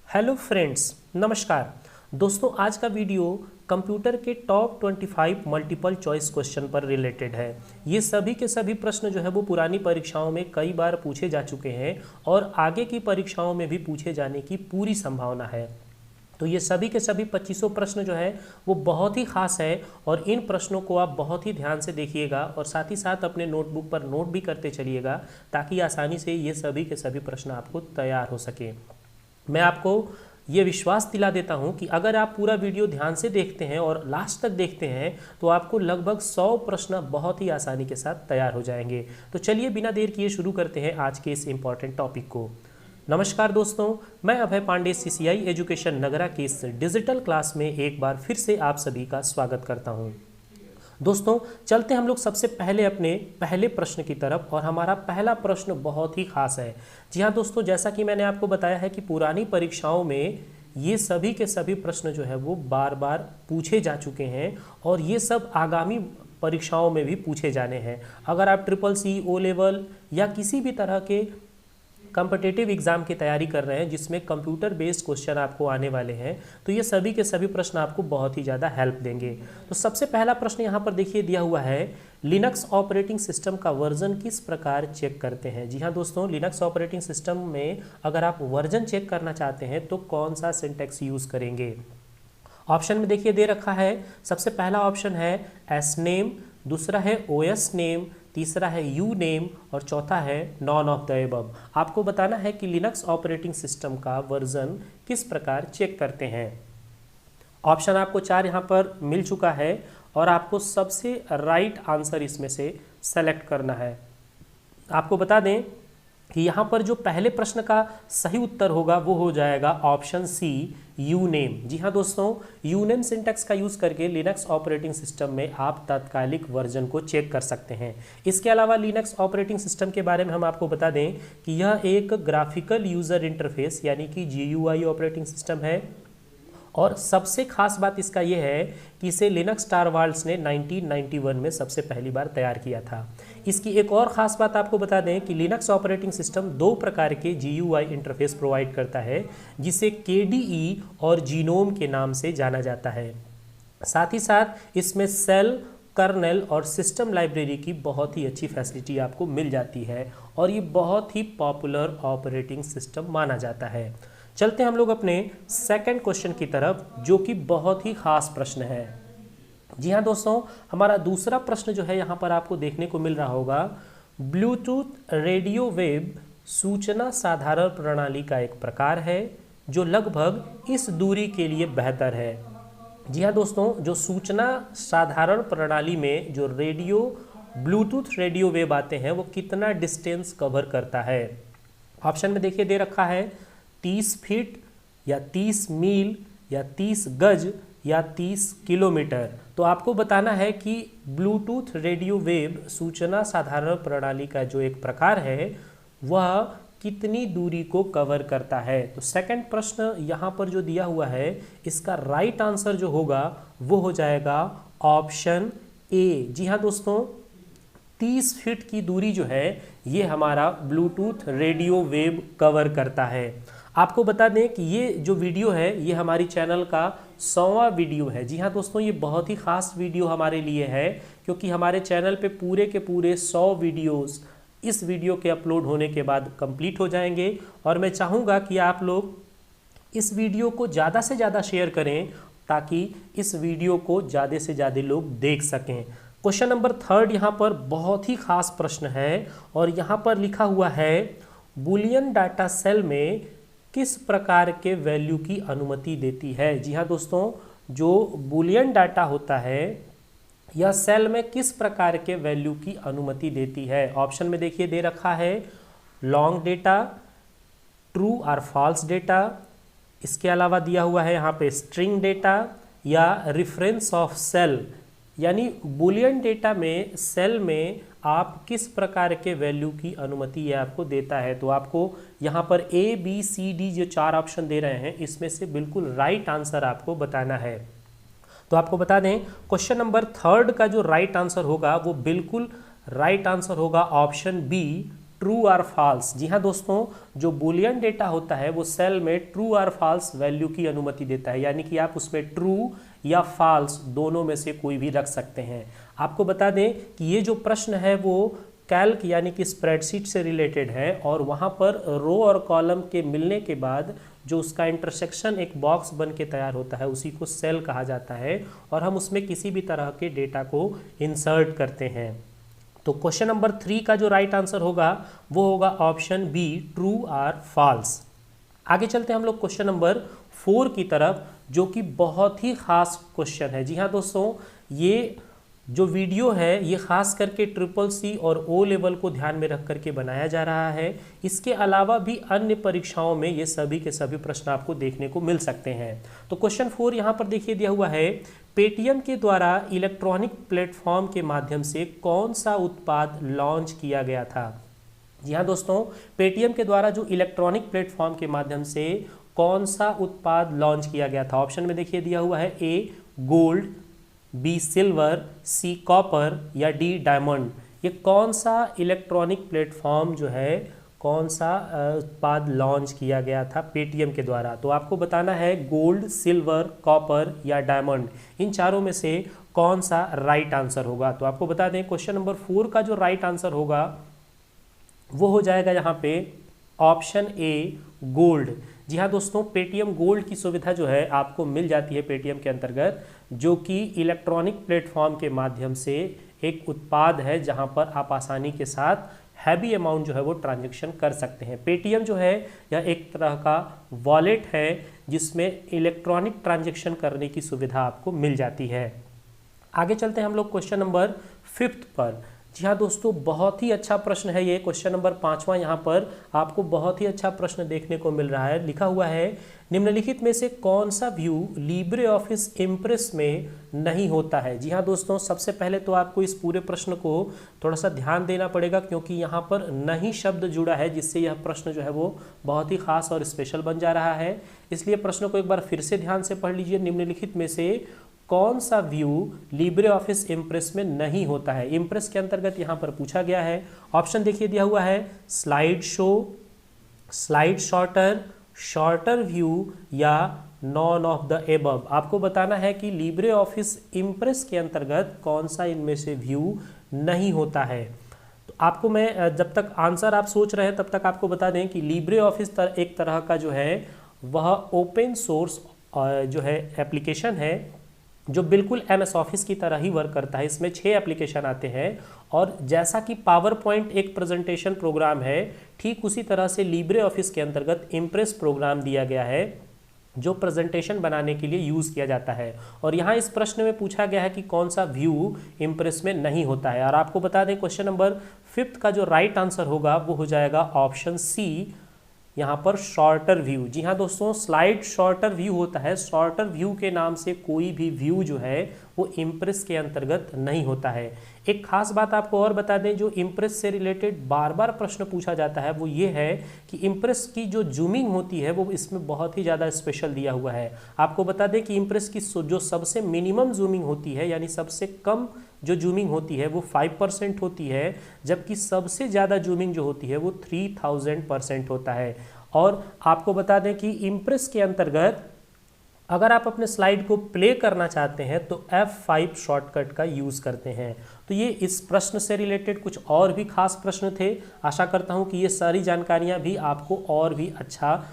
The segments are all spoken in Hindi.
हेलो फ्रेंड्स, नमस्कार दोस्तों। आज का वीडियो कंप्यूटर के टॉप 25 मल्टीपल चॉइस क्वेश्चन पर रिलेटेड है। ये सभी के सभी प्रश्न जो है वो पुरानी परीक्षाओं में कई बार पूछे जा चुके हैं और आगे की परीक्षाओं में भी पूछे जाने की पूरी संभावना है। तो ये सभी के सभी 2500 प्रश्न जो है वो बहुत ही खास है और इन प्रश्नों को आप बहुत ही ध्यान से देखिएगा और साथ ही साथ अपने नोटबुक पर नोट भी करते चलिएगा ताकि आसानी से ये सभी के सभी प्रश्न आपको तैयार हो सके। मैं आपको ये विश्वास दिला देता हूं कि अगर आप पूरा वीडियो ध्यान से देखते हैं और लास्ट तक देखते हैं तो आपको लगभग 100 प्रश्न बहुत ही आसानी के साथ तैयार हो जाएंगे। तो चलिए बिना देर किए शुरू करते हैं आज के इस इम्पॉर्टेंट टॉपिक को। नमस्कार दोस्तों, मैं अभय पांडे सीसीआई एजुकेशन नगरा की इस डिजिटल क्लास में एक बार फिर से आप सभी का स्वागत करता हूं। दोस्तों चलते हम लोग सबसे पहले अपने पहले प्रश्न की तरफ और हमारा पहला प्रश्न बहुत ही खास है। जी हाँ दोस्तों, जैसा कि मैंने आपको बताया है कि पुरानी परीक्षाओं में ये सभी के सभी प्रश्न जो है वो बार बार पूछे जा चुके हैं और ये सब आगामी परीक्षाओं में भी पूछे जाने हैं। अगर आप ट्रिपल सी, ओ लेवल या किसी भी तरह के कॉम्पिटिटिव एग्जाम की तैयारी कर रहे हैं जिसमें कंप्यूटर बेस्ड क्वेश्चन आपको आने वाले हैं तो ये सभी के सभी प्रश्न आपको बहुत ही ज़्यादा हेल्प देंगे। तो सबसे पहला प्रश्न यहाँ पर देखिए दिया हुआ है, लिनक्स ऑपरेटिंग सिस्टम का वर्जन किस प्रकार चेक करते हैं। जी हाँ दोस्तों, लिनक्स ऑपरेटिंग सिस्टम में अगर आप वर्जन चेक करना चाहते हैं तो कौन सा सिंटैक्स यूज़ करेंगे। ऑप्शन में देखिए दे रखा है, सबसे पहला ऑप्शन है एस नेम, दूसरा है ओएस नेम, तीसरा है यू नेम और चौथा है नॉन ऑफ द एबव। आपको बताना है कि लिनक्स ऑपरेटिंग सिस्टम का वर्जन किस प्रकार चेक करते हैं। ऑप्शन आपको 4 यहाँ पर मिल चुका है और आपको सबसे राइट आंसर इसमें से सेलेक्ट करना है। आपको बता दें कि यहाँ पर जो पहले प्रश्न का सही उत्तर होगा वो हो जाएगा ऑप्शन सी, यू नेम। जी हाँ दोस्तों, यू नेम सिंटैक्स का यूज़ करके लिनक्स ऑपरेटिंग सिस्टम में आप तात्कालिक वर्जन को चेक कर सकते हैं। इसके अलावा लिनक्स ऑपरेटिंग सिस्टम के बारे में हम आपको बता दें कि यह एक ग्राफिकल यूज़र इंटरफेस यानी कि GUI ऑपरेटिंग सिस्टम है और सबसे खास बात इसका यह है कि इसे लिनक्स टारवाल्ड्स ने 1991 में सबसे पहली बार तैयार किया था। इसकी एक और ख़ास बात आपको बता दें कि लिनक्स ऑपरेटिंग सिस्टम 2 प्रकार के GUI इंटरफेस प्रोवाइड करता है जिसे KDE और जीनोम के नाम से जाना जाता है। साथ ही साथ इसमें सेल, कर्नेल और सिस्टम लाइब्रेरी की बहुत ही अच्छी फैसिलिटी आपको मिल जाती है और ये बहुत ही पॉपुलर ऑपरेटिंग सिस्टम माना जाता है। चलते हम लोग अपने सेकंड क्वेश्चन की तरफ जो कि बहुत ही खास प्रश्न है। जी हाँ दोस्तों, हमारा दूसरा प्रश्न जो है यहाँ पर आपको देखने को मिल रहा होगा, ब्लूटूथ रेडियो वेव सूचना साधारण प्रणाली का एक प्रकार है जो लगभग इस दूरी के लिए बेहतर है। जी हाँ दोस्तों, जो सूचना साधारण प्रणाली में जो ब्लूटूथ रेडियो वेव आते हैं वो कितना डिस्टेंस कवर करता है। ऑप्शन में देखिए दे रखा है 30 फीट या 30 मील या 30 गज या 30 किलोमीटर। तो आपको बताना है कि ब्लूटूथ रेडियो वेव सूचना साधारण प्रणाली का जो एक प्रकार है वह कितनी दूरी को कवर करता है। तो सेकंड प्रश्न यहाँ पर जो दिया हुआ है इसका राइट आंसर जो होगा वो हो जाएगा ऑप्शन ए। जी हाँ दोस्तों, 30 फीट की दूरी जो है ये हमारा ब्लूटूथ रेडियो वेव कवर करता है। आपको बता दें कि ये जो वीडियो है ये हमारी चैनल का 100वां वीडियो है। जी हाँ दोस्तों, ये बहुत ही खास वीडियो हमारे लिए है क्योंकि हमारे चैनल पे पूरे के पूरे 100 वीडियोस इस वीडियो के अपलोड होने के बाद कंप्लीट हो जाएंगे और मैं चाहूँगा कि आप लोग इस वीडियो को ज़्यादा से ज़्यादा शेयर करें ताकि इस वीडियो को ज़्यादा से ज़्यादा लोग देख सकें। क्वेश्चन नंबर 3 यहाँ पर बहुत ही खास प्रश्न है और यहाँ पर लिखा हुआ है, बूलियन डाटा सेल में किस प्रकार के वैल्यू की अनुमति देती है। जी हाँ दोस्तों, जो बूलियन डाटा होता है यह सेल में किस प्रकार के वैल्यू की अनुमति देती है। ऑप्शन में देखिए दे रखा है लॉन्ग डेटा, ट्रू और फॉल्स डेटा, इसके अलावा दिया हुआ है यहाँ पे स्ट्रिंग डेटा या रेफरेंस ऑफ सेल। यानी बूलियन डेटा में सेल में आप किस प्रकार के वैल्यू की अनुमति ये आपको देता है। तो आपको यहाँ पर ABCD जो 4 ऑप्शन दे रहे हैं इसमें से बिल्कुल राइट आंसर आपको बताना है। तो आपको बता दें क्वेश्चन नंबर 3 का जो राइट आंसर होगा वो बिल्कुल राइट आंसर होगा ऑप्शन बी, ट्रू और फॉल्स। जी हाँ दोस्तों, जो बुलियन डेटा होता है वो सेल में ट्रू और फॉल्स वैल्यू की अनुमति देता है, यानी कि आप उसमें ट्रू या फॉल्स दोनों में से कोई भी रख सकते हैं। आपको बता दें कि ये जो प्रश्न है वो कैल्क यानी कि स्प्रेडशीट से रिलेटेड है, और वहाँ पर रो और कॉलम के मिलने के बाद जो उसका इंटरसेक्शन एक बॉक्स बन के तैयार होता है उसी को सेल कहा जाता है, और हम उसमें किसी भी तरह के डेटा को इंसर्ट करते हैं। तो क्वेश्चन नंबर 3 का जो राइट आंसर होगा वो होगा ऑप्शन बी, ट्रू और फॉल्स। आगे चलते हैं हम लोग क्वेश्चन नंबर 4 की तरफ, जो कि बहुत ही खास क्वेश्चन है। जी हाँ दोस्तों, ये जो वीडियो है ये खास करके CCC और O लेवल को ध्यान में रख करके बनाया जा रहा है। इसके अलावा भी अन्य परीक्षाओं में ये सभी के सभी प्रश्न आपको देखने को मिल सकते हैं। तो क्वेश्चन 4 यहाँ पर देखिए दिया हुआ है, पेटीएम के द्वारा इलेक्ट्रॉनिक प्लेटफॉर्म के माध्यम से कौन सा उत्पाद लॉन्च किया गया था। जी हाँ दोस्तों, पेटीएम के द्वारा जो इलेक्ट्रॉनिक प्लेटफॉर्म के माध्यम से कौन सा उत्पाद लॉन्च किया गया था। ऑप्शन में देखिए दिया हुआ है, A gold, B silver, C copper या डी डायमंड। ये कौन सा इलेक्ट्रॉनिक प्लेटफॉर्म जो है, कौन सा उत्पाद लॉन्च किया गया था पेटीएम के द्वारा। तो आपको बताना है गोल्ड, सिल्वर, कॉपर या डायमंड, इन चारों में से कौन सा राइट आंसर होगा। तो आपको बता दें क्वेश्चन नंबर 4 का जो राइट आंसर होगा वो हो जाएगा यहाँ पे ऑप्शन ए, गोल्ड। जी हाँ दोस्तों, पेटीएम गोल्ड की सुविधा जो है आपको मिल जाती है पेटीएम के अंतर्गत, जो कि इलेक्ट्रॉनिक प्लेटफॉर्म के माध्यम से एक उत्पाद है जहां पर आप आसानी के साथ हैवी अमाउंट जो है वो ट्रांजैक्शन कर सकते हैं। पेटीएम जो है यह एक तरह का वॉलेट है जिसमें इलेक्ट्रॉनिक ट्रांजैक्शन करने की सुविधा आपको मिल जाती है। आगे चलते हैं हम लोग क्वेश्चन नंबर 5 पर। जी हाँ दोस्तों, बहुत ही अच्छा प्रश्न है ये। क्वेश्चन नंबर 5वां यहाँ पर आपको बहुत ही अच्छा प्रश्न देखने को मिल रहा है। लिखा हुआ है, निम्नलिखित में से कौन सा व्यू लिब्रे ऑफिस इम्प्रेस में नहीं होता है। जी हाँ दोस्तों, सबसे पहले तो आपको इस पूरे प्रश्न को थोड़ा सा ध्यान देना पड़ेगा, क्योंकि यहाँ पर नहीं शब्द जुड़ा है जिससे यह प्रश्न जो है वो बहुत ही खास और स्पेशल बन जा रहा है। इसलिए प्रश्न को एक बार फिर से ध्यान से पढ़ लीजिए। निम्नलिखित में से कौन सा व्यू लिब्रे ऑफिस इम्प्रेस में नहीं होता है। इम्प्रेस के अंतर्गत यहाँ पर पूछा गया है। ऑप्शन देखिए दिया हुआ है, slide show, slide shorter, shorter view या नॉन ऑफ द एबव। आपको बताना है कि लिब्रे ऑफिस इम्प्रेस के अंतर्गत कौन सा इनमें से व्यू नहीं होता है। तो आपको मैं जब तक आंसर आप सोच रहे हैं तब तक आपको बता दें कि लिब्रे ऑफिस एक तरह का जो है वह ओपन सोर्स जो है एप्लीकेशन है, जो बिल्कुल MS ऑफिस की तरह ही वर्क करता है। इसमें 6 एप्लीकेशन आते हैं, और जैसा कि पावर पॉइंट एक प्रेजेंटेशन प्रोग्राम है, ठीक उसी तरह से लिब्रे ऑफिस के अंतर्गत इम्प्रेस प्रोग्राम दिया गया है जो प्रेजेंटेशन बनाने के लिए यूज़ किया जाता है। और यहाँ इस प्रश्न में पूछा गया है कि कौन सा व्यू इम्प्रेस में नहीं होता है। और आपको बता दें क्वेश्चन नंबर 5 का जो राइट आंसर होगा वो हो जाएगा ऑप्शन सी, यहाँ पर शॉर्टर व्यू। जी हाँ दोस्तों, स्लाइड शॉर्टर व्यू होता है। शॉर्टर व्यू के नाम से कोई भी व्यू जो है वो इम्प्रेस के अंतर्गत नहीं होता है। एक खास बात आपको और बता दें, जो इम्प्रेस से रिलेटेड बार बार प्रश्न पूछा जाता है वो ये है कि इम्प्रेस की जो जूमिंग होती है वो इसमें बहुत ही ज़्यादा स्पेशल दिया हुआ है। आपको बता दें कि इम्प्रेस की जो सबसे मिनिमम जूमिंग होती है, यानी सबसे कम जो जूमिंग होती है वो 5% होती है, जबकि सबसे ज़्यादा जूमिंग जो होती है वो 3000% होता है। और आपको बता दें कि इम्प्रेस के अंतर्गत अगर आप अपने स्लाइड को प्ले करना चाहते हैं तो F5 शॉर्टकट का यूज़ करते हैं। तो ये इस प्रश्न से रिलेटेड कुछ और भी खास प्रश्न थे। आशा करता हूँ कि ये सारी जानकारियाँ भी आपको और भी अच्छा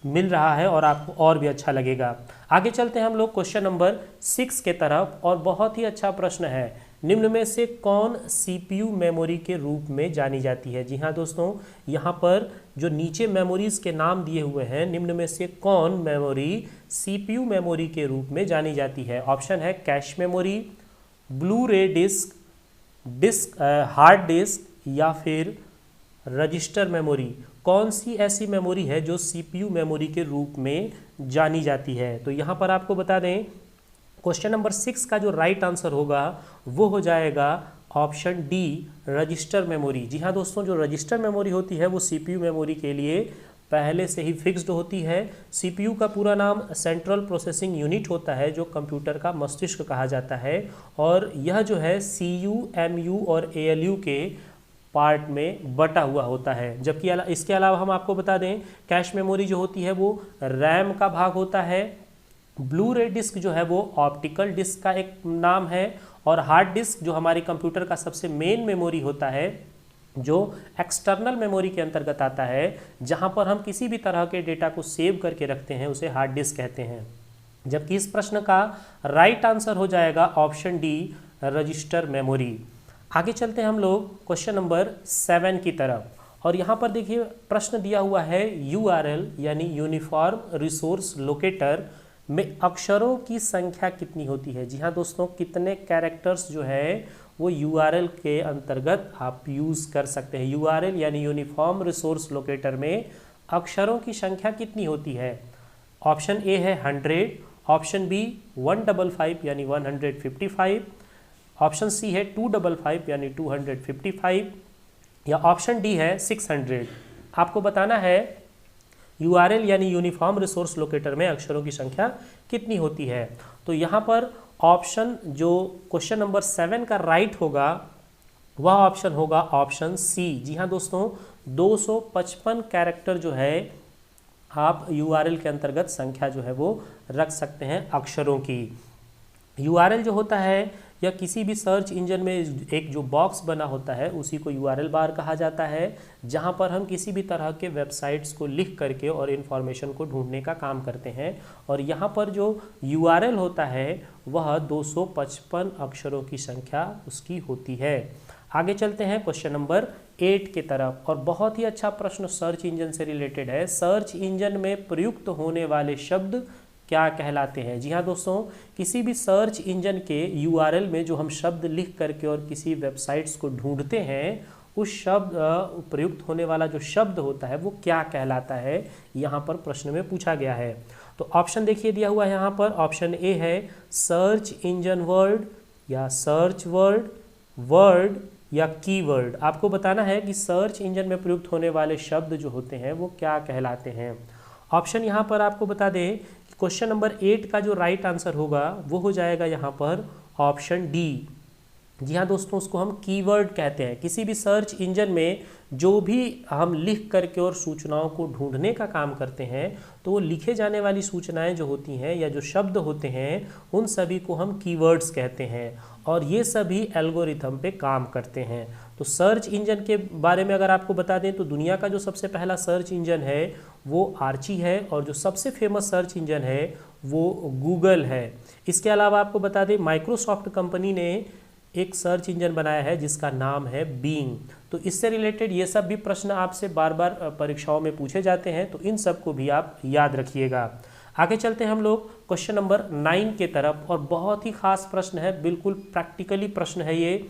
मिल रहा है और आपको और भी अच्छा लगेगा। आगे चलते हैं हम लोग क्वेश्चन नंबर 6 के तरफ, और बहुत ही अच्छा प्रश्न है। निम्न में से कौन CPU मेमोरी के रूप में जानी जाती है। जी हाँ दोस्तों, यहाँ पर जो नीचे मेमोरीज के नाम दिए हुए हैं, निम्न में से कौन मेमोरी CPU मेमोरी के रूप में जानी जाती है। ऑप्शन है कैश मेमोरी, ब्लू रे डिस्क, हार्ड डिस्क या फिर रजिस्टर मेमोरी। कौन सी ऐसी मेमोरी है जो CPU मेमोरी के रूप में जानी जाती है। तो यहाँ पर आपको बता दें क्वेश्चन नंबर 6 का जो राइट आंसर होगा वो हो जाएगा ऑप्शन डी, रजिस्टर मेमोरी। जी हाँ दोस्तों, जो रजिस्टर मेमोरी होती है वो CPU मेमोरी के लिए पहले से ही फिक्स्ड होती है। CPU का पूरा नाम सेंट्रल प्रोसेसिंग यूनिट होता है, जो कंप्यूटर का मस्तिष्क कहा जाता है, और यह जो है CU, MU और ALU के पार्ट में बटा हुआ होता है। जबकि इसके अलावा हम आपको बता दें कैश मेमोरी जो होती है वो रैम का भाग होता है, ब्लू रे डिस्क जो है वो ऑप्टिकल डिस्क का एक नाम है, और हार्ड डिस्क जो हमारे कंप्यूटर का सबसे मेन मेमोरी होता है, जो एक्सटर्नल मेमोरी के अंतर्गत आता है, जहां पर हम किसी भी तरह के डेटा को सेव करके रखते हैं, उसे हार्ड डिस्क कहते हैं। जबकि इस प्रश्न का राइट आंसर हो जाएगा ऑप्शन डी, रजिस्टर मेमोरी। आगे चलते हैं हम लोग क्वेश्चन नंबर 7 की तरफ, और यहाँ पर देखिए प्रश्न दिया हुआ है यूआरएल यानी यूनिफॉर्म रिसोर्स लोकेटर में अक्षरों की संख्या कितनी होती है। जी हाँ दोस्तों, कितने कैरेक्टर्स जो है वो यूआरएल के अंतर्गत आप यूज़ कर सकते हैं। यूआरएल यानी यूनिफॉर्म रिसोर्स लोकेटर में अक्षरों की संख्या कितनी होती है। ऑप्शन ए है 100, ऑप्शन बी 155 यानी 155, ऑप्शन सी है 255 यानी 255, या ऑप्शन डी है 600। आपको बताना है यूआरएल यानी यूनिफॉर्म रिसोर्स लोकेटर में अक्षरों की संख्या कितनी होती है। तो यहाँ पर ऑप्शन जो क्वेश्चन नंबर 7 का राइट होगा वह ऑप्शन होगा ऑप्शन सी। जी हाँ दोस्तों, 255 कैरेक्टर जो है आप यूआरएल के अंतर्गत संख्या जो है वो रख सकते हैं अक्षरों की। यूआरएल जो होता है या किसी भी सर्च इंजन में एक जो बॉक्स बना होता है उसी को यूआरएल बार कहा जाता है, जहां पर हम किसी भी तरह के वेबसाइट्स को लिख करके और इन्फॉर्मेशन को ढूंढने का काम करते हैं। और यहां पर जो यूआरएल होता है वह 255 अक्षरों की संख्या उसकी होती है। आगे चलते हैं क्वेश्चन नंबर 8 की तरफ, और बहुत ही अच्छा प्रश्न सर्च इंजन से रिलेटेड है। सर्च इंजन में प्रयुक्त होने वाले शब्द क्या कहलाते हैं। जी हाँ दोस्तों, किसी भी सर्च इंजन के यूआरएल में जो हम शब्द लिख करके और किसी वेबसाइट्स को ढूंढते हैं, उस शब्द प्रयुक्त होने वाला जो शब्द होता है वो क्या कहलाता है, यहाँ पर प्रश्न में पूछा गया है। तो ऑप्शन देखिए दिया हुआ है यहाँ पर, ऑप्शन ए है सर्च इंजन वर्ड या सर्च वर्ड, वर्ड या कीवर्ड। आपको बताना है कि सर्च इंजन में प्रयुक्त होने वाले शब्द जो होते हैं वो क्या कहलाते हैं। ऑप्शन यहाँ पर आपको बता दें कि क्वेश्चन नंबर 8 का जो राइट आंसर होगा वो हो जाएगा यहाँ पर ऑप्शन डी। जी हाँ दोस्तों, उसको हम कीवर्ड कहते हैं। किसी भी सर्च इंजन में जो भी हम लिख करके और सूचनाओं को ढूंढने का काम करते हैं, तो वो लिखे जाने वाली सूचनाएं जो होती हैं या जो शब्द होते हैं उन सभी को हम कीवर्ड्स कहते हैं, और ये सभी एल्गोरिथम पे काम करते हैं। तो सर्च इंजन के बारे में अगर आपको बता दें तो दुनिया का जो सबसे पहला सर्च इंजन है वो आर्ची है, और जो सबसे फेमस सर्च इंजन है वो गूगल है। इसके अलावा आपको बता दें माइक्रोसॉफ्ट कंपनी ने एक सर्च इंजन बनाया है जिसका नाम है बीइंग। तो इससे रिलेटेड ये सब भी प्रश्न आपसे बार बार परीक्षाओं में पूछे जाते हैं, तो इन सब को भी आप याद रखिएगा। आगे चलते हैं हम लोग क्वेश्चन नंबर 9 के तरफ, और बहुत ही खास प्रश्न है, बिल्कुल प्रैक्टिकली प्रश्न है ये,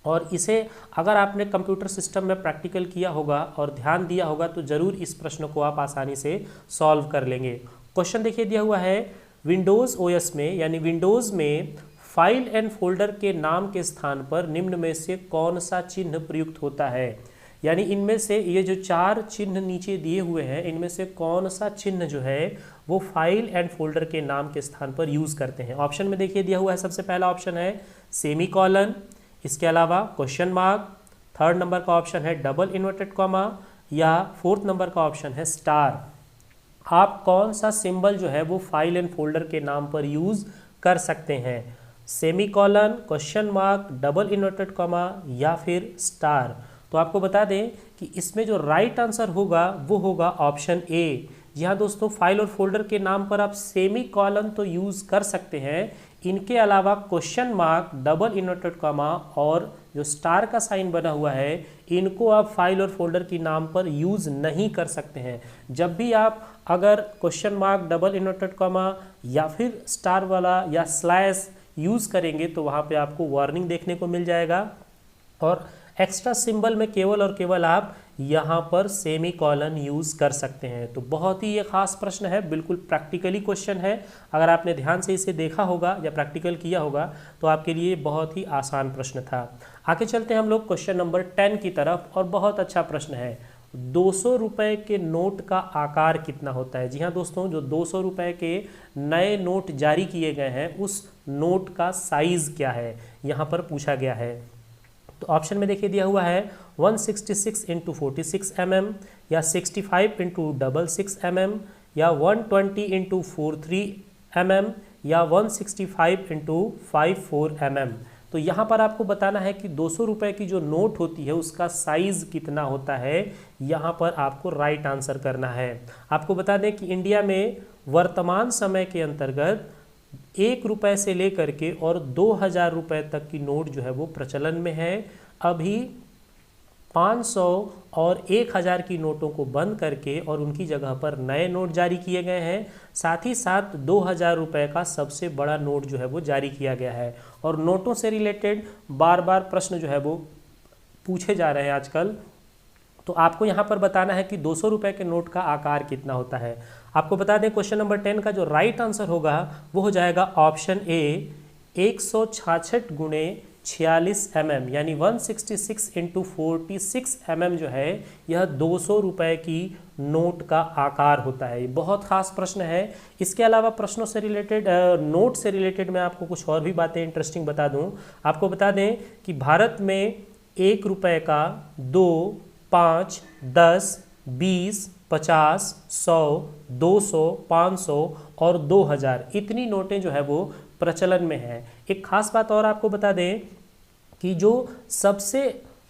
और इसे अगर आपने कंप्यूटर सिस्टम में प्रैक्टिकल किया होगा और ध्यान दिया होगा तो ज़रूर इस प्रश्न को आप आसानी से सॉल्व कर लेंगे। क्वेश्चन देखिए दिया हुआ है, विंडोज़ ओएस में यानी विंडोज़ में फाइल एंड फोल्डर के नाम के स्थान पर निम्न में से कौन सा चिन्ह प्रयुक्त होता है। यानी इनमें से ये जो 4 चिन्ह नीचे दिए हुए हैं, इनमें से कौन सा चिन्ह जो है वो फाइल एंड फोल्डर के नाम के स्थान पर यूज़ करते हैं। ऑप्शन में देखिए दिया हुआ है, सबसे पहला ऑप्शन है सेमी कॉलन, इसके अलावा क्वेश्चन मार्क, थर्ड नंबर का ऑप्शन है डबल इन्वर्टेड कॉमा, या फोर्थ नंबर का ऑप्शन है स्टार। आप कौन सा सिंबल जो है वो फाइल एंड फोल्डर के नाम पर यूज़ कर सकते हैं, semi colon, question mark, double inverted comma या फिर स्टार। तो आपको बता दें कि इसमें जो राइट आंसर होगा वो होगा ऑप्शन ए। जी हाँ दोस्तों, फाइल और फोल्डर के नाम पर आप सेमी कॉलन तो यूज़ कर सकते हैं, इनके अलावा question mark, double inverted comma और जो स्टार का साइन बना हुआ है, इनको आप फाइल और फोल्डर के नाम पर यूज़ नहीं कर सकते हैं। जब भी आप अगर question mark, double inverted comma या फिर स्टार वाला या स्लैश यूज़ करेंगे तो वहाँ पे आपको वार्निंग देखने को मिल जाएगा, और एक्स्ट्रा सिंबल में केवल और केवल आप यहाँ पर सेमी कॉलन यूज़ कर सकते हैं। तो बहुत ही ये खास प्रश्न है, बिल्कुल प्रैक्टिकली क्वेश्चन है। अगर आपने ध्यान से इसे देखा होगा या प्रैक्टिकल किया होगा तो आपके लिए बहुत ही आसान प्रश्न था। आगे चलते हैं हम लोग क्वेश्चन नंबर 10 की तरफ, और बहुत अच्छा प्रश्न है, 200 रुपये के नोट का आकार कितना होता है। जी हाँ दोस्तों, जो 200 रुपये के नए नोट जारी किए गए हैं उस नोट का साइज़ क्या है, यहाँ पर पूछा गया है। तो ऑप्शन में देखिए दिया हुआ है 166 इंटू 46 mm, या 65 इंटू 66 mm, या 120 इंटू 43 mm, या 165 इंटू 54 mm। तो यहाँ पर आपको बताना है कि 200 रुपये की जो नोट होती है उसका साइज़ कितना होता है, यहाँ पर आपको राइट आंसर करना है। आपको बता दें कि इंडिया में वर्तमान समय के अंतर्गत 1 रुपये से लेकर के और 2000 रुपये तक की नोट जो है वो प्रचलन में है। अभी 500 और 1000 की नोटों को बंद करके और उनकी जगह पर नए नोट जारी किए गए हैं। साथ ही साथ 2000 रुपये का सबसे बड़ा नोट जो है वो जारी किया गया है। और नोटों से रिलेटेड बार बार प्रश्न जो है वो पूछे जा रहे हैं आजकल। तो आपको यहाँ पर बताना है कि 200 रुपये के नोट का आकार कितना होता है। आपको बता दें क्वेश्चन नंबर 10 का जो राइट आंसर होगा वो हो जाएगा ऑप्शन ए 166 गुणे 46 mm, यानी 166 इंटू 46 mm जो है यह 200 रुपये की नोट का आकार होता है। ये बहुत खास प्रश्न है। इसके अलावा प्रश्नों से रिलेटेड नोट से रिलेटेड मैं आपको कुछ और भी बातें इंटरेस्टिंग बता दूं। आपको बता दें कि भारत में 1 रुपये का 2, 5, 10, 20, 50, 100, 200, 500 और 2000 इतनी नोटें जो है वो प्रचलन में हैं। एक खास बात और आपको बता दें कि जो सबसे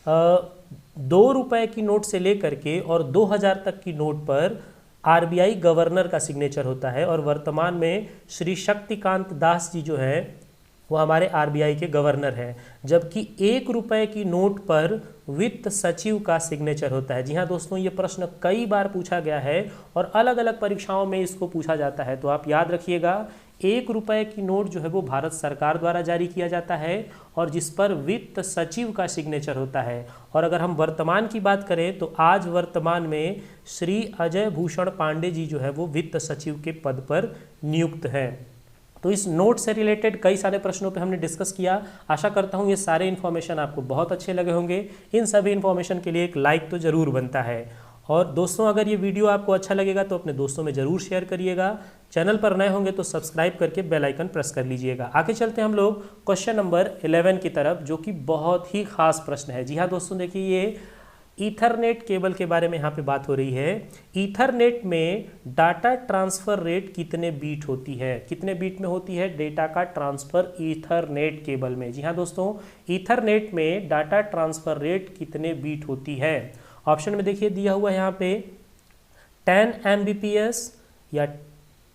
2 रुपये की नोट से लेकर के और 2000 तक की नोट पर आरबीआई गवर्नर का सिग्नेचर होता है। और वर्तमान में श्री शक्तिकांत दास जी जो है वो हमारे आरबीआई के गवर्नर हैं। जबकि 1 रुपये की नोट पर वित्त सचिव का सिग्नेचर होता है। जी हाँ दोस्तों, ये प्रश्न कई बार पूछा गया है और अलग अलग परीक्षाओं में इसको पूछा जाता है। तो आप याद रखिएगा, 1 रुपये की नोट जो है वो भारत सरकार द्वारा जारी किया जाता है और जिस पर वित्त सचिव का सिग्नेचर होता है। और अगर हम वर्तमान की बात करें तो आज वर्तमान में श्री अजय भूषण पांडे जी जो है वो वित्त सचिव के पद पर नियुक्त हैं। तो इस नोट से रिलेटेड कई सारे प्रश्नों पे हमने डिस्कस किया। आशा करता हूँ ये सारे इन्फॉर्मेशन आपको बहुत अच्छे लगे होंगे। इन सभी इन्फॉर्मेशन के लिए एक लाइक तो ज़रूर बनता है। और दोस्तों, अगर ये वीडियो आपको अच्छा लगेगा तो अपने दोस्तों में ज़रूर शेयर करिएगा। चैनल पर नए होंगे तो सब्सक्राइब करके बेल आइकन प्रेस कर लीजिएगा। आगे चलते हैं हम लोग क्वेश्चन नंबर 11 की तरफ, जो कि बहुत ही खास प्रश्न है। जी हाँ दोस्तों, देखिए ये ईथरनेट केबल के बारे में यहाँ पे बात हो रही है। ईथरनेट में डाटा ट्रांसफ़र रेट कितने बीट होती है? कितने बीट में होती है डेटा का ट्रांसफ़र ईथरनेट केबल में? जी हाँ दोस्तों, ईथरनेट में डाटा ट्रांसफ़र रेट कितने बीट होती है? ऑप्शन में देखिए दिया हुआ है यहाँ पे 10 Mbps या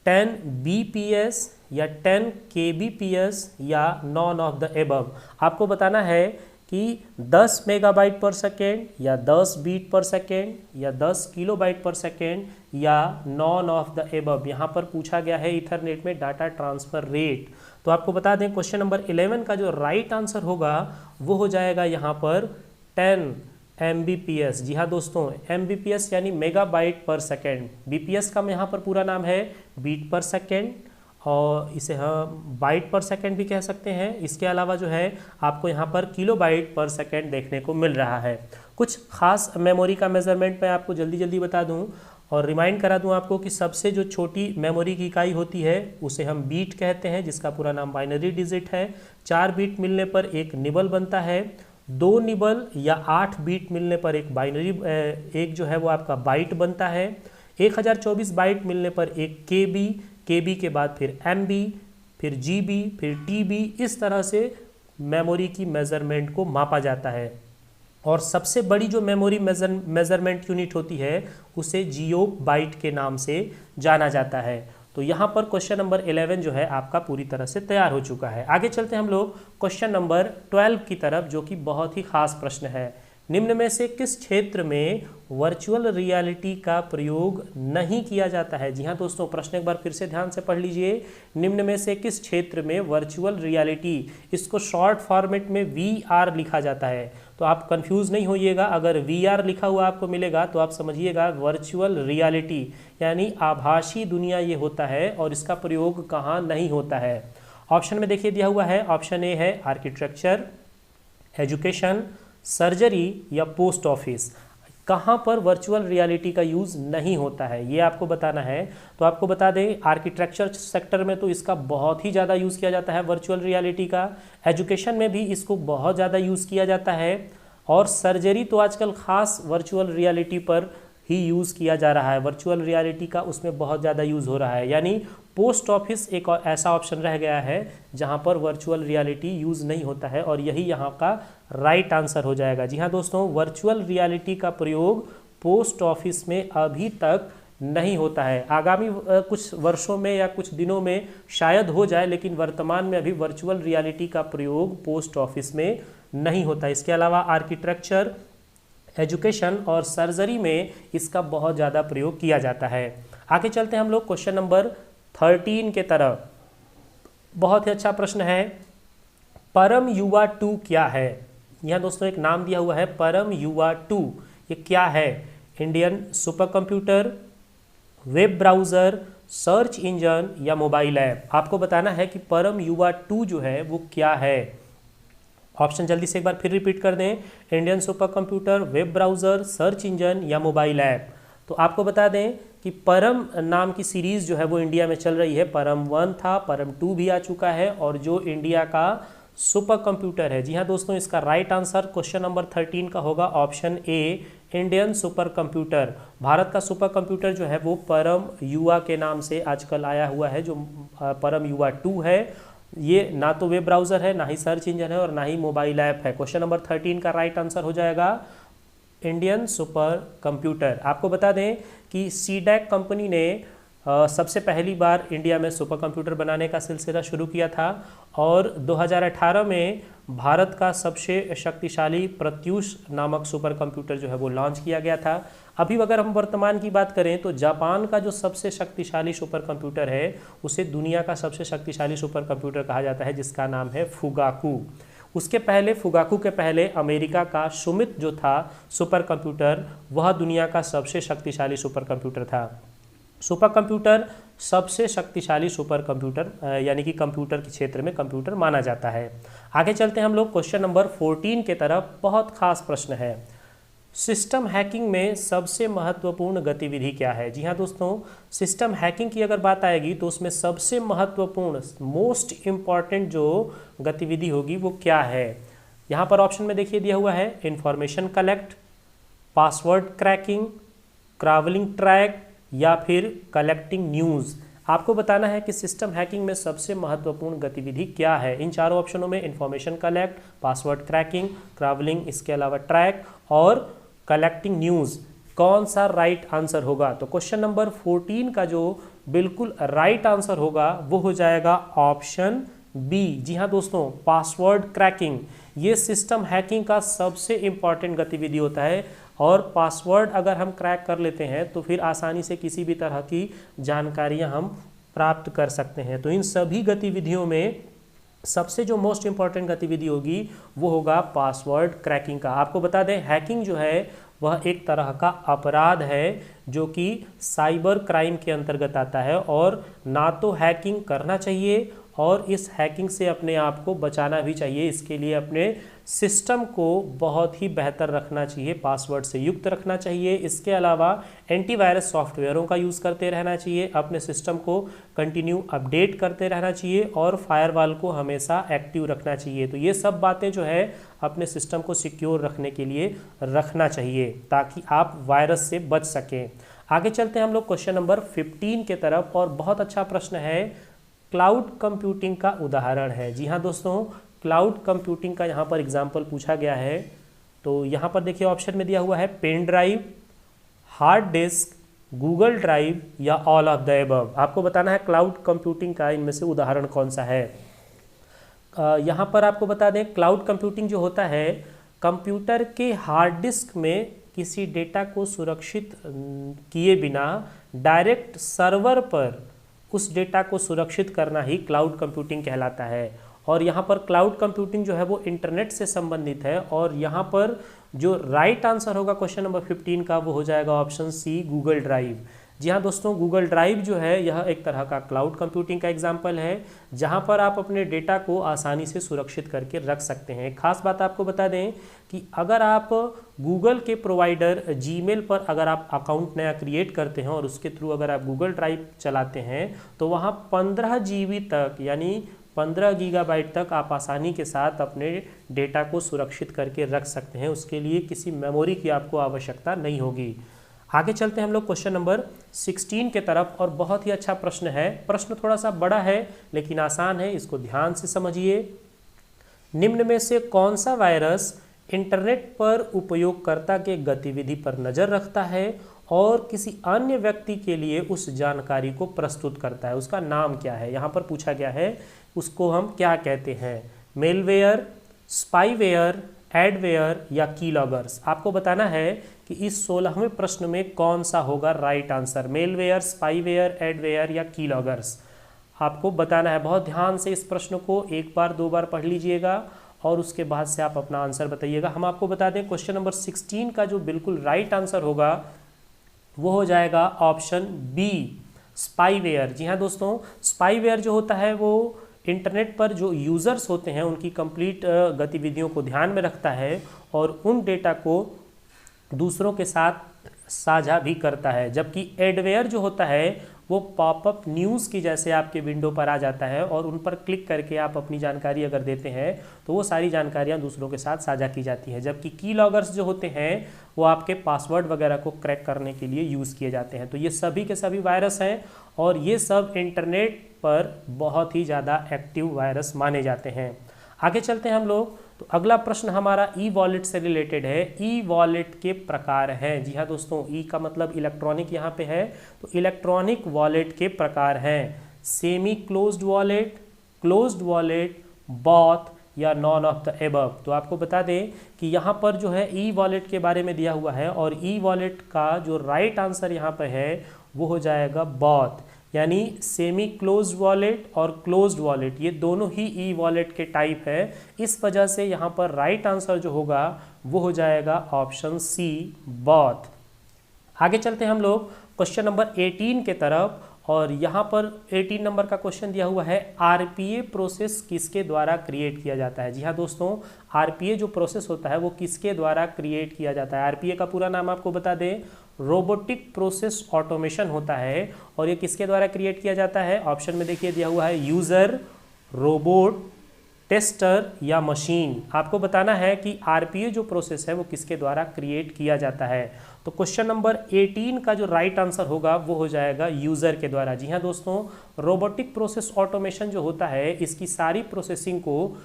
10 Bps या 10 kbps या नॉन ऑफ द एबव। आपको बताना है कि 10 मेगाबाइट पर सेकेंड या 10 बीट पर सेकेंड या 10 किलोबाइट पर सेकेंड या नॉन ऑफ द एबव। यहाँ पर पूछा गया है ईथरनेट में डाटा ट्रांसफ़र रेट। तो आपको बता दें क्वेश्चन नंबर 11 का जो राइट आंसर होगा वो हो जाएगा यहाँ पर 10 Mbps। जी हाँ दोस्तों, Mbps यानी मेगाबाइट पर सेकेंड। Bps का यहाँ पर पूरा नाम है बीट पर सेकेंड और इसे हम बाइट पर सेकेंड भी कह सकते हैं। इसके अलावा जो है आपको यहाँ पर किलोबाइट पर सेकेंड देखने को मिल रहा है। कुछ खास मेमोरी का मेज़रमेंट मैं आपको जल्दी जल्दी बता दूँ और रिमाइंड करा दूँ आपको कि सबसे जो छोटी मेमोरी की इकाई होती है उसे हम बीट कहते हैं, जिसका पूरा नाम बाइनरी डिजिट है। 4 बीट मिलने पर एक निबल बनता है। 2 निबल या 8 बीट मिलने पर एक बाइनरी एक जो है वो आपका बाइट बनता है। 1024 बाइट मिलने पर एक केबी के बाद फिर MB, फिर GB, फिर TB। इस तरह से मेमोरी की मेज़रमेंट को मापा जाता है। और सबसे बड़ी जो मेमोरी मेज़रमेंट यूनिट होती है उसे जियो बाइट के नाम से जाना जाता है। तो यहाँ पर क्वेश्चन नंबर 11 जो है आपका पूरी तरह से तैयार हो चुका है। आगे चलते हैं हम लोग क्वेश्चन नंबर 12 की तरफ, जो कि बहुत ही खास प्रश्न है। निम्न में से किस क्षेत्र में वर्चुअल रियलिटी का प्रयोग नहीं किया जाता है? जी हाँ दोस्तों, प्रश्न एक बार फिर से ध्यान से पढ़ लीजिए। निम्न में से किस क्षेत्र में वर्चुअल रियलिटी, इसको शॉर्ट फॉर्मेट में VR लिखा जाता है। तो आप कंफ्यूज नहीं होइएगा, अगर VR लिखा हुआ आपको मिलेगा तो आप समझिएगा वर्चुअल रियलिटी यानी आभासी दुनिया ये होता है और इसका प्रयोग कहाँ नहीं होता है। ऑप्शन में देखिए दिया हुआ है। ऑप्शन ए है आर्किटेक्चर, एजुकेशन, सर्जरी या पोस्ट ऑफिस। कहाँ पर वर्चुअल रियलिटी का यूज़ नहीं होता है ये आपको बताना है। तो आपको बता दें आर्किटेक्चर सेक्टर में तो इसका बहुत ही ज़्यादा यूज़ किया जाता है वर्चुअल रियलिटी का। एजुकेशन में भी इसको बहुत ज़्यादा यूज़ किया जाता है। और सर्जरी तो आजकल खास वर्चुअल रियलिटी पर ही यूज़ किया जा रहा है, वर्चुअल रियलिटी का उसमें बहुत ज़्यादा यूज़ हो रहा है। यानी पोस्ट ऑफिस एक ऐसा ऑप्शन रह गया है जहां पर वर्चुअल रियलिटी यूज़ नहीं होता है, और यही यहां का राइट आंसर हो जाएगा। जी हाँ दोस्तों, वर्चुअल रियलिटी का प्रयोग पोस्ट ऑफिस में अभी तक नहीं होता है। आगामी कुछ वर्षों में या कुछ दिनों में शायद हो जाए, लेकिन वर्तमान में अभी वर्चुअल रियलिटी का प्रयोग पोस्ट ऑफिस में नहीं होता। इसके अलावा आर्किटेक्चर, एजुकेशन और सर्जरी में इसका बहुत ज़्यादा प्रयोग किया जाता है। आगे चलते हैं हम लोग क्वेश्चन नंबर 13 के तरफ। बहुत ही अच्छा प्रश्न है, परम युवा 2 क्या है? यहाँ दोस्तों एक नाम दिया हुआ है परम युवा 2, ये क्या है? Indian super computer, web browser, search engine या मोबाइल ऐप? आपको बताना है कि परम युवा 2 जो है वो क्या है। ऑप्शन जल्दी से एक बार फिर रिपीट कर दें, Indian super computer, web browser, search engine या मोबाइल ऐप। तो आपको बता दें कि परम नाम की सीरीज़ जो है वो इंडिया में चल रही है। परम 1 था, परम 2 भी आ चुका है, और जो इंडिया का सुपर कंप्यूटर है, जी हाँ दोस्तों, इसका राइट आंसर क्वेश्चन नंबर 13 का होगा option A, Indian super computer. Bharat का सुपर कंप्यूटर जो है वो परम युवा के नाम से आजकल आया हुआ है, जो परम युवा 2 है। ये ना तो वेब ब्राउज़र है, ना ही सर्च इंजन है, और ना ही मोबाइल ऐप है। क्वेश्चन नंबर 13 का राइट आंसर हो जाएगा इंडियन सुपर कंप्यूटर। आपको बता दें कि सीडैक कंपनी ने सबसे पहली बार इंडिया में सुपर कंप्यूटर बनाने का सिलसिला शुरू किया था, और 2018 में भारत का सबसे शक्तिशाली प्रत्यूष नामक सुपर कंप्यूटर जो है वो लॉन्च किया गया था। अभी अगर हम वर्तमान की बात करें तो जापान का जो सबसे शक्तिशाली सुपर कंप्यूटर है उसे दुनिया का सबसे शक्तिशाली सुपर कंप्यूटर कहा जाता है, जिसका नाम है फुगाकू। उसके पहले, फुगाकू के पहले, अमेरिका का सुमित जो था सुपर कंप्यूटर, वह दुनिया का सबसे शक्तिशाली सुपर कंप्यूटर था। सुपर कंप्यूटर सबसे शक्तिशाली सुपर कंप्यूटर यानी कि कंप्यूटर के क्षेत्र में कंप्यूटर माना जाता है। आगे चलते हैं हम लोग क्वेश्चन नंबर 14 के तरफ। बहुत खास प्रश्न है, सिस्टम हैकिंग में सबसे महत्वपूर्ण गतिविधि क्या है? जी हाँ दोस्तों, सिस्टम हैकिंग की अगर बात आएगी तो उसमें सबसे महत्वपूर्ण, मोस्ट इम्पॉर्टेंट जो गतिविधि होगी वो क्या है? यहाँ पर ऑप्शन में देखिए दिया हुआ है, information collect, password cracking, travelling track या फिर कलेक्टिंग न्यूज़। आपको बताना है कि सिस्टम हैकिंग में सबसे महत्वपूर्ण गतिविधि क्या है। इन चारों ऑप्शनों में information collect, password cracking, travelling, इसके अलावा ट्रैक और कलेक्टिंग न्यूज़, कौन सा राइट आंसर होगा? तो क्वेश्चन नंबर 14 का जो बिल्कुल राइट आंसर होगा वो हो जाएगा ऑप्शन बी। जी हाँ दोस्तों, पासवर्ड क्रैकिंग ये सिस्टम हैकिंग का सबसे इम्पॉर्टेंट गतिविधि होता है, और पासवर्ड अगर हम क्रैक कर लेते हैं तो फिर आसानी से किसी भी तरह की जानकारियां हम प्राप्त कर सकते हैं। तो इन सभी गतिविधियों में सबसे जो मोस्ट इम्पॉर्टेंट गतिविधि होगी वो होगा पासवर्ड क्रैकिंग का। आपको बता दें, हैकिंग जो है वह एक तरह का अपराध है जो कि साइबर क्राइम के अंतर्गत आता है, और ना तो हैकिंग करना चाहिए और इस हैकिंग से अपने आप को बचाना भी चाहिए। इसके लिए अपने सिस्टम को बहुत ही बेहतर रखना चाहिए, पासवर्ड से युक्त रखना चाहिए। इसके अलावा एंटीवायरस सॉफ्टवेयरों का यूज़ करते रहना चाहिए, अपने सिस्टम को कंटिन्यू अपडेट करते रहना चाहिए, और फायरवॉल को हमेशा एक्टिव रखना चाहिए। तो ये सब बातें जो है अपने सिस्टम को सिक्योर रखने के लिए रखना चाहिए, ताकि आप वायरस से बच सकें। आगे चलते हैं हम लोग क्वेश्चन नंबर 15 के तरफ, और बहुत अच्छा प्रश्न है, क्लाउड कंप्यूटिंग का उदाहरण है। जी हाँ दोस्तों, क्लाउड कंप्यूटिंग का यहाँ पर एग्जाम्पल पूछा गया है। तो यहाँ पर देखिए ऑप्शन में दिया हुआ है pen drive, hard disk, Google drive या ऑल ऑफ द एबव। आपको बताना है क्लाउड कंप्यूटिंग का इनमें से उदाहरण कौन सा है। यहाँ पर आपको बता दें, क्लाउड कंप्यूटिंग जो होता है, कंप्यूटर के हार्ड डिस्क में किसी डेटा को सुरक्षित किए बिना डायरेक्ट सर्वर पर उस डेटा को सुरक्षित करना ही क्लाउड कंप्यूटिंग कहलाता है। और यहाँ पर क्लाउड कंप्यूटिंग जो है वो इंटरनेट से संबंधित है, और यहाँ पर जो राइट आंसर होगा क्वेश्चन नंबर 15 का वो हो जाएगा ऑप्शन सी, गूगल ड्राइव। जी हाँ दोस्तों, गूगल ड्राइव जो है यह एक तरह का क्लाउड कंप्यूटिंग का एग्जाम्पल है, जहाँ पर आप अपने डेटा को आसानी से सुरक्षित करके रख सकते हैं। खास बात आपको बता दें कि अगर आप गूगल के प्रोवाइडर जीमेल पर अगर आप अकाउंट नया क्रिएट करते हैं और उसके थ्रू अगर आप गूगल ड्राइव चलाते हैं तो वहाँ 15 GB तक, यानी 15 गीगाबाइट तक आप आसानी के साथ अपने डेटा को सुरक्षित करके रख सकते हैं। उसके लिए किसी मेमोरी की आपको आवश्यकता नहीं होगी। आगे चलते हैं हम लोग क्वेश्चन नंबर 16 के तरफ, और बहुत ही अच्छा प्रश्न है। प्रश्न थोड़ा सा बड़ा है लेकिन आसान है, इसको ध्यान से समझिए। निम्न में से कौन सा वायरस इंटरनेट पर उपयोगकर्ता के गतिविधि पर नज़र रखता है और किसी अन्य व्यक्ति के लिए उस जानकारी को प्रस्तुत करता है? उसका नाम क्या है? यहाँ पर पूछा गया है, उसको हम क्या कहते हैं? मेलवेयर, स्पाईवेयर, एडवेयर या कीलॉगर्स? आपको बताना है कि इस 16वें प्रश्न में कौन सा होगा right answer. Malware, spyware, adware या कीलॉगर्स? आपको बताना है। बहुत ध्यान से इस प्रश्न को एक बार दो बार पढ़ लीजिएगा और उसके बाद से आप अपना आंसर बताइएगा। हम आपको बता दें क्वेश्चन नंबर 16 का जो बिल्कुल राइट आंसर होगा वो हो जाएगा ऑप्शन बी, स्पाईवेयर। जी हाँ दोस्तों, स्पाईवेयर जो होता है वो इंटरनेट पर जो यूज़र्स होते हैं उनकी कंप्लीट गतिविधियों को ध्यान में रखता है और उन डेटा को दूसरों के साथ साझा भी करता है। जबकि एडवेयर जो होता है वो पॉपअप न्यूज़ की जैसे आपके विंडो पर आ जाता है और उन पर क्लिक करके आप अपनी जानकारी अगर देते हैं तो वो सारी जानकारियां दूसरों के साथ साझा की जाती हैं। जबकि कीलॉगर्स जो होते हैं वो आपके पासवर्ड वगैरह को क्रैक करने के लिए यूज़ किए जाते हैं। तो ये सभी के सभी वायरस हैं और ये सब इंटरनेट पर बहुत ही ज़्यादा एक्टिव वायरस माने जाते हैं। आगे चलते हैं हम लोग। तो अगला प्रश्न हमारा ई वॉलेट से रिलेटेड है। ई वॉलेट के प्रकार हैं। जी हाँ दोस्तों, ई का मतलब इलेक्ट्रॉनिक यहाँ पे है, तो इलेक्ट्रॉनिक वॉलेट के प्रकार हैं semi closed wallet, closed wallet, both या नॉन ऑफ द एबव। तो आपको बता दें कि यहाँ पर जो है ई वॉलेट के बारे में दिया हुआ है और ई वॉलेट का जो राइट आंसर यहाँ पर है वो हो जाएगा बॉथ, यानी सेमी क्लोज्ड वॉलेट और क्लोज्ड वॉलेट ये दोनों ही ई वॉलेट के टाइप है। इस वजह से यहाँ पर राइट आंसर जो होगा वो हो जाएगा ऑप्शन सी, बॉथ। आगे चलते हैं हम लोग क्वेश्चन नंबर 18 के तरफ, और यहाँ पर 18 नंबर का क्वेश्चन दिया हुआ है आरपीए प्रोसेस किसके द्वारा क्रिएट किया जाता है? जी हाँ दोस्तों, आरपीए जो प्रोसेस होता है वो किसके द्वारा क्रिएट किया जाता है? आरपीए का पूरा नाम आपको बता दें, रोबोटिक प्रोसेस ऑटोमेशन होता है। और ये किसके द्वारा क्रिएट किया जाता है? ऑप्शन में देखिए दिया हुआ है यूज़र, रोबोट, टेस्टर या मशीन। आपको बताना है कि आरपीए जो प्रोसेस है वो किसके द्वारा क्रिएट किया जाता है। तो क्वेश्चन नंबर 18 का जो राइट आंसर होगा वो हो जाएगा यूज़र के द्वारा। जी हाँ दोस्तों, रोबोटिक प्रोसेस ऑटोमेशन जो होता है इसकी सारी प्रोसेसिंग को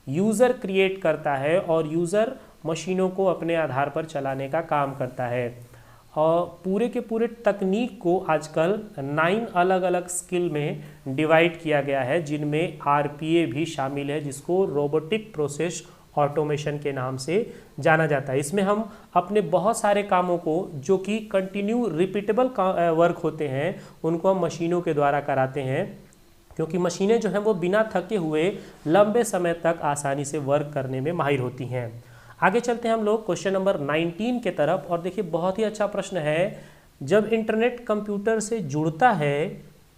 यूज़र क्रिएट करता है और यूज़र मशीनों को अपने आधार पर चलाने का काम करता है। और पूरे के पूरे तकनीक को आजकल 9 अलग अलग स्किल में डिवाइड किया गया है, जिनमें आरपीए भी शामिल है, जिसको रोबोटिक प्रोसेस ऑटोमेशन के नाम से जाना जाता है। इसमें हम अपने बहुत सारे कामों को जो कि कंटिन्यू रिपीटेबल वर्क होते हैं उनको हम मशीनों के द्वारा कराते हैं, क्योंकि मशीनें जो हैं वो बिना थके हुए लंबे समय तक आसानी से वर्क करने में माहिर होती हैं। आगे चलते हैं हम लोग क्वेश्चन नंबर 19 के तरफ, और देखिए बहुत ही अच्छा प्रश्न है। जब इंटरनेट कंप्यूटर से जुड़ता है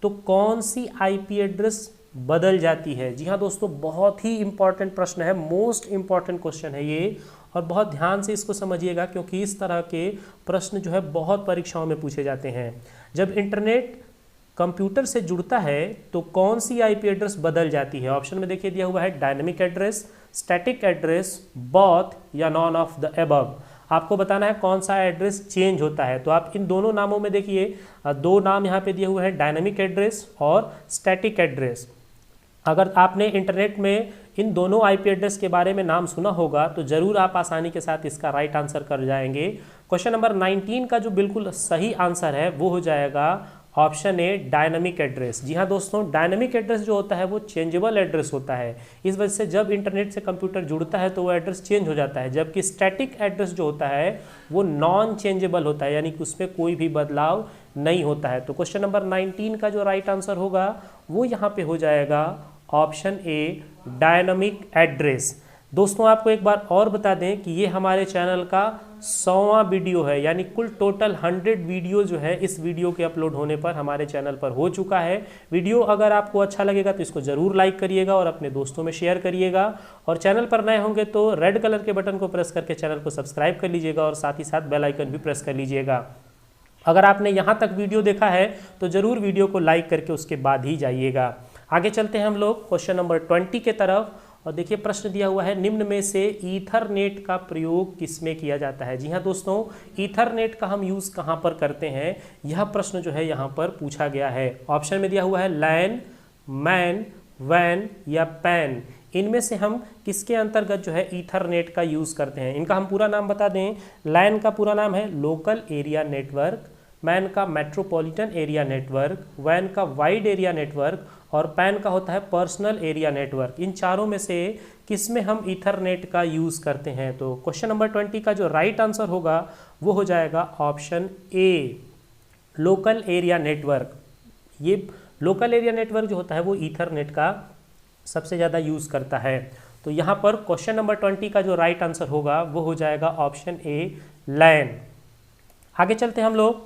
तो कौन सी आईपी एड्रेस बदल जाती है? जी हाँ दोस्तों, बहुत ही इंपॉर्टेंट प्रश्न है, मोस्ट इंपॉर्टेंट क्वेश्चन है ये, और बहुत ध्यान से इसको समझिएगा क्योंकि इस तरह के प्रश्न जो है बहुत परीक्षाओं में पूछे जाते हैं। जब इंटरनेट कंप्यूटर से जुड़ता है तो कौन सी आईपी एड्रेस बदल जाती है? ऑप्शन में देखिए दिया हुआ है dynamic address, static address, both या नॉन ऑफ द एबव। आपको बताना है कौन सा एड्रेस चेंज होता है। तो आप इन दोनों नामों में देखिए दो नाम यहाँ पे दिए हुए हैं, डायनेमिक एड्रेस और स्टैटिक एड्रेस। अगर आपने इंटरनेट में इन दोनों आईपी एड्रेस के बारे में नाम सुना होगा तो ज़रूर आप आसानी के साथ इसका राइट आंसर कर जाएंगे। क्वेश्चन नंबर 19 का जो बिल्कुल सही आंसर है वो हो जाएगा ऑप्शन ए, डायनामिक एड्रेस। जी हाँ दोस्तों, डायनामिक एड्रेस जो होता है वो चेंजेबल एड्रेस होता है। इस वजह से जब इंटरनेट से कंप्यूटर जुड़ता है तो वो एड्रेस चेंज हो जाता है, जबकि स्टैटिक एड्रेस जो होता है वो नॉन चेंजेबल होता है, यानी कि उसमें कोई भी बदलाव नहीं होता है। तो क्वेश्चन नंबर 19 का जो राइट आंसर होगा वो यहाँ पे हो जाएगा ऑप्शन ए, डायनामिक एड्रेस। दोस्तों आपको एक बार और बता दें कि ये हमारे चैनल का 100वां वीडियो है, यानी कुल टोटल 100 वीडियो जो है इस वीडियो के अपलोड होने पर हमारे चैनल पर हो चुका है। वीडियो अगर आपको अच्छा लगेगा तो इसको ज़रूर लाइक करिएगा और अपने दोस्तों में शेयर करिएगा, और चैनल पर नए होंगे तो रेड कलर के बटन को प्रेस करके चैनल को सब्सक्राइब कर लीजिएगा और साथ ही साथ बेल आइकन भी प्रेस कर लीजिएगा। अगर आपने यहाँ तक वीडियो देखा है तो ज़रूर वीडियो को लाइक करके उसके बाद ही जाइएगा। आगे चलते हैं हम लोग क्वेश्चन नंबर 20 के तरफ। और देखिए प्रश्न दिया हुआ है, निम्न में से ईथरनेट का प्रयोग किसमें किया जाता है। जी हाँ दोस्तों, ईथरनेट का हम यूज़ कहाँ पर करते हैं, यह प्रश्न जो है यहाँ पर पूछा गया है। ऑप्शन में दिया हुआ है लैन, मैन, वैन या पैन। इनमें से हम किसके अंतर्गत जो है ईथरनेट का यूज़ करते हैं। इनका हम पूरा नाम बता दें। लैन का पूरा नाम है लोकल एरिया नेटवर्क, मैन का मेट्रोपॉलिटन एरिया नेटवर्क, वैन का वाइड एरिया नेटवर्क और पैन का होता है पर्सनल एरिया नेटवर्क। इन चारों में से किस में हम ईथरनेट का यूज़ करते हैं। तो क्वेश्चन नंबर 20 का जो राइट आंसर होगा वो हो जाएगा option A, local area network. ये लोकल एरिया नेटवर्क जो होता है वो ईथरनेट का सबसे ज़्यादा यूज़ करता है। तो यहाँ पर क्वेश्चन नंबर 20 का जो राइट आंसर होगा वो हो जाएगा ऑप्शन ए, लैन। आगे चलते हैं हम लोग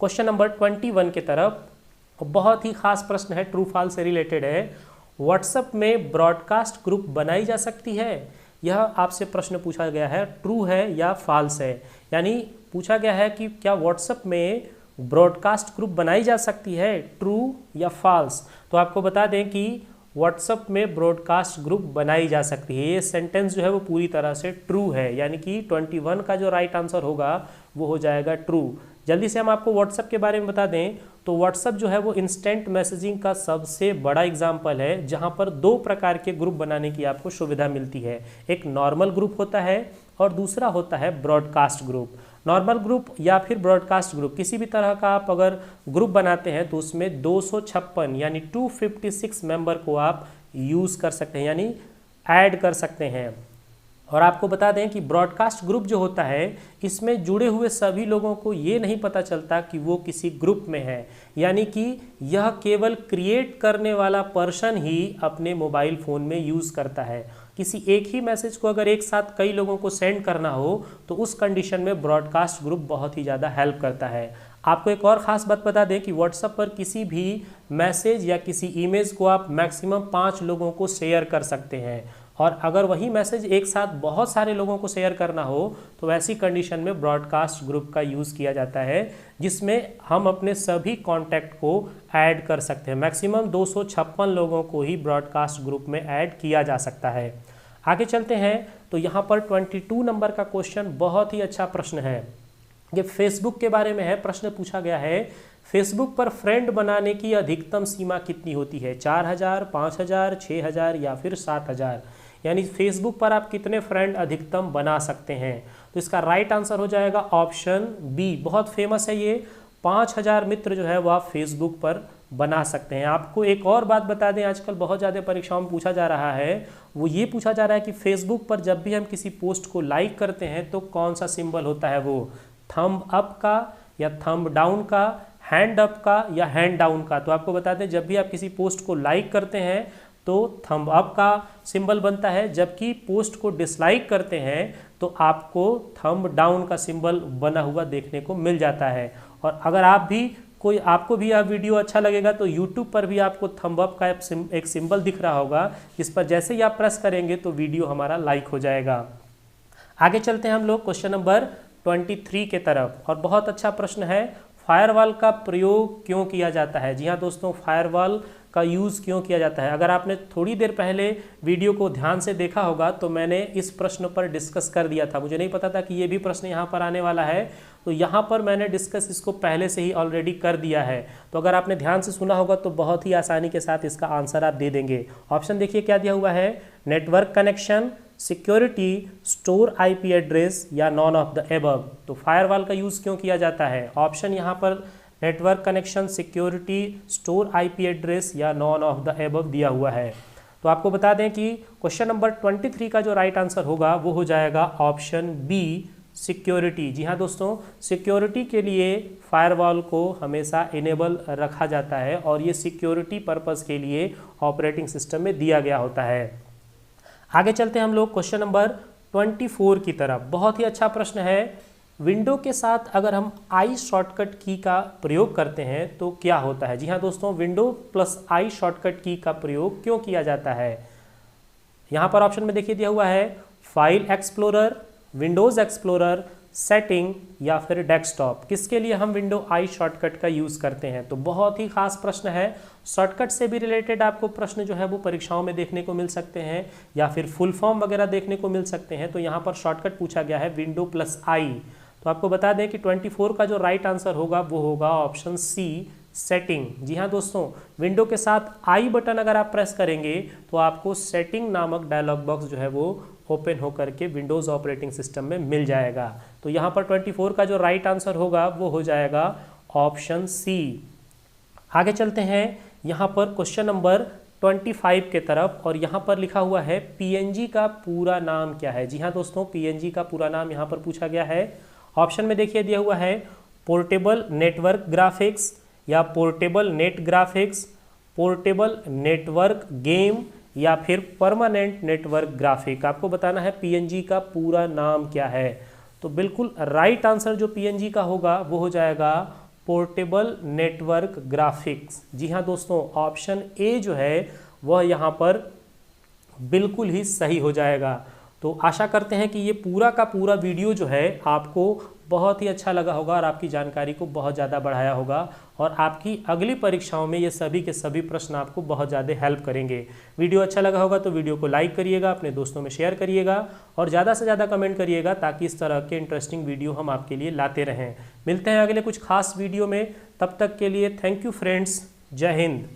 क्वेश्चन नंबर 21 की तरफ। बहुत ही खास प्रश्न है, ट्रू फॉल्स से रिलेटेड है। व्हाट्सएप में ब्रॉडकास्ट ग्रुप बनाई जा सकती है, यह आपसे प्रश्न पूछा गया है, ट्रू है या फॉल्स है। यानी पूछा गया है कि क्या व्हाट्सएप में ब्रॉडकास्ट ग्रुप बनाई जा सकती है, ट्रू या फॉल्स। तो आपको बता दें कि व्हाट्सएप में ब्रॉडकास्ट ग्रुप बनाई जा सकती है। ये सेंटेंस जो है वो पूरी तरह से ट्रू है, यानी कि 21 का जो राइट आंसर होगा वो हो जाएगा ट्रू। जल्दी से हम आपको व्हाट्सएप के बारे में बता दें तो व्हाट्सएप जो है वो इंस्टेंट मैसेजिंग का सबसे बड़ा एग्जाम्पल है, जहां पर दो प्रकार के ग्रुप बनाने की आपको सुविधा मिलती है। एक नॉर्मल ग्रुप होता है और दूसरा होता है ब्रॉडकास्ट ग्रुप। नॉर्मल ग्रुप या फिर ब्रॉडकास्ट ग्रुप, किसी भी तरह का आप अगर ग्रुप बनाते हैं तो उसमें 256 यानी 256 मेंबर को आप यूज़ कर सकते हैं, यानी ऐड कर सकते हैं। और आपको बता दें कि ब्रॉडकास्ट ग्रुप जो होता है इसमें जुड़े हुए सभी लोगों को ये नहीं पता चलता कि वो किसी ग्रुप में है, यानी कि यह केवल क्रिएट करने वाला पर्सन ही अपने मोबाइल फ़ोन में यूज़ करता है। किसी एक ही मैसेज को अगर एक साथ कई लोगों को सेंड करना हो तो उस कंडीशन में ब्रॉडकास्ट ग्रुप बहुत ही ज़्यादा हेल्प करता है। आपको एक और ख़ास बात बता दें कि व्हाट्सएप पर किसी भी मैसेज या किसी इमेज को आप मैक्सिमम 5 लोगों को शेयर कर सकते हैं, और अगर वही मैसेज एक साथ बहुत सारे लोगों को शेयर करना हो तो वैसी कंडीशन में ब्रॉडकास्ट ग्रुप का यूज़ किया जाता है, जिसमें हम अपने सभी कॉन्टैक्ट को ऐड कर सकते हैं। मैक्सिमम 256 लोगों को ही ब्रॉडकास्ट ग्रुप में ऐड किया जा सकता है। आगे चलते हैं तो यहाँ पर 22 नंबर का क्वेश्चन बहुत ही अच्छा प्रश्न है। ये फेसबुक के बारे में है। प्रश्न पूछा गया है, फेसबुक पर फ्रेंड बनाने की अधिकतम सीमा कितनी होती है, 4000, 5000, 6000 या फिर 7000। यानी फेसबुक पर आप कितने फ्रेंड अधिकतम बना सकते हैं। तो इसका राइट आंसर हो जाएगा ऑप्शन बी। बहुत फेमस है ये, 5000 मित्र जो है वो आप फेसबुक पर बना सकते हैं। आपको एक और बात बता दें, आजकल बहुत ज़्यादा परीक्षाओं में पूछा जा रहा है, वो ये पूछा जा रहा है कि फेसबुक पर जब भी हम किसी पोस्ट को लाइक करते हैं तो कौन सा सिंबल होता है, वो थंब अप का या थंब डाउन का, हैंड अप का या हैंड डाउन का। तो आपको बता दें जब भी आप किसी पोस्ट को लाइक करते हैं तो थंब अप का सिंबल बनता है, जबकि पोस्ट को डिसलाइक करते हैं तो आपको थंब डाउन का सिंबल बना हुआ देखने को मिल जाता है। और अगर आपको भी यह वीडियो अच्छा लगेगा तो YouTube पर भी आपको थंब अप का एक सिंबल दिख रहा होगा, जिस पर जैसे ही आप प्रेस करेंगे तो वीडियो हमारा लाइक हो जाएगा। आगे चलते हैं हम लोग क्वेश्चन नंबर 23 के तरफ। और बहुत अच्छा प्रश्न है, फायरवॉल का प्रयोग क्यों किया जाता है। जी हाँ दोस्तों, फायरवॉल का यूज़ क्यों किया जाता है। अगर आपने थोड़ी देर पहले वीडियो को ध्यान से देखा होगा तो मैंने इस प्रश्न पर डिस्कस कर दिया था। मुझे नहीं पता था कि ये भी प्रश्न यहाँ पर आने वाला है, तो यहाँ पर मैंने डिस्कस इसको पहले से ही ऑलरेडी कर दिया है। तो अगर आपने ध्यान से सुना होगा तो बहुत ही आसानी के साथ इसका आंसर आप दे देंगे। ऑप्शन देखिए क्या दिया हुआ है, network connection, security, store IP address या नॉन ऑफ द एबव। तो फायरवॉल का यूज़ क्यों किया जाता है, ऑप्शन यहाँ पर network connection, security, store IP address या नॉन ऑफ द एबव दिया हुआ है। तो आपको बता दें कि क्वेश्चन नंबर 23 का जो राइट आंसर होगा वो हो जाएगा ऑप्शन बी, सिक्योरिटी। जी हाँ दोस्तों, सिक्योरिटी के लिए फायरवॉल को हमेशा इनेबल रखा जाता है और ये सिक्योरिटी पर्पस के लिए ऑपरेटिंग सिस्टम में दिया गया होता है। आगे चलते हैं हम लोग क्वेश्चन नंबर 24 की तरफ। बहुत ही अच्छा प्रश्न है, विंडो के साथ अगर हम आई शॉर्टकट की का प्रयोग करते हैं तो क्या होता है। जी हाँ दोस्तों, विंडो प्लस आई शॉर्टकट की का प्रयोग क्यों किया जाता है। यहाँ पर ऑप्शन में देखिए दिया हुआ है, file explorer, Windows explorer, setting या फिर डेस्कटॉप, किसके लिए हम विंडो आई शॉर्टकट का यूज़ करते हैं। तो बहुत ही खास प्रश्न है, शॉर्टकट से भी रिलेटेड आपको प्रश्न जो है वो परीक्षाओं में देखने को मिल सकते हैं या फिर फुल फॉर्म वगैरह देखने को मिल सकते हैं। तो यहाँ पर शॉर्टकट पूछा गया है विंडो प्लस आई। तो आपको बता दें कि 24 का जो राइट आंसर होगा वो होगा ऑप्शन सी, सेटिंग। जी हाँ दोस्तों, विंडो के साथ आई बटन अगर आप प्रेस करेंगे तो आपको सेटिंग नामक डायलॉग बॉक्स जो है वो ओपन होकर के विंडोज़ ऑपरेटिंग सिस्टम में मिल जाएगा। तो यहाँ पर 24 का जो राइट आंसर होगा वो हो जाएगा ऑप्शन सी। आगे चलते हैं यहाँ पर क्वेश्चन नंबर 25 के तरफ, और यहाँ पर लिखा हुआ है पीएनजी का पूरा नाम क्या है। जी हाँ दोस्तों, पीएनजी का पूरा नाम यहाँ पर पूछा गया है। ऑप्शन में देखिए दिया हुआ है पोर्टेबल नेटवर्क ग्राफिक्स, या portable net graphics, portable network game, या फिर परमानेंट नेटवर्क ग्राफिक। आपको बताना है पीएनजी का पूरा नाम क्या है। तो बिल्कुल राइट आंसर जो पीएनजी का होगा वो हो जाएगा पोर्टेबल नेटवर्क ग्राफिक्स। जी हाँ दोस्तों, ऑप्शन ए जो है वह यहाँ पर बिल्कुल ही सही हो जाएगा। तो आशा करते हैं कि ये पूरा का पूरा वीडियो जो है आपको बहुत ही अच्छा लगा होगा और आपकी जानकारी को बहुत ज़्यादा बढ़ाया होगा, और आपकी अगली परीक्षाओं में ये सभी के सभी प्रश्न आपको बहुत ज़्यादा हेल्प करेंगे। वीडियो अच्छा लगा होगा तो वीडियो को लाइक करिएगा, अपने दोस्तों में शेयर करिएगा और ज़्यादा से ज़्यादा कमेंट करिएगा, ताकि इस तरह के इंटरेस्टिंग वीडियो हम आपके लिए लाते रहें। मिलते हैं अगले कुछ खास वीडियो में, तब तक के लिए थैंक यू फ्रेंड्स, जय हिंद।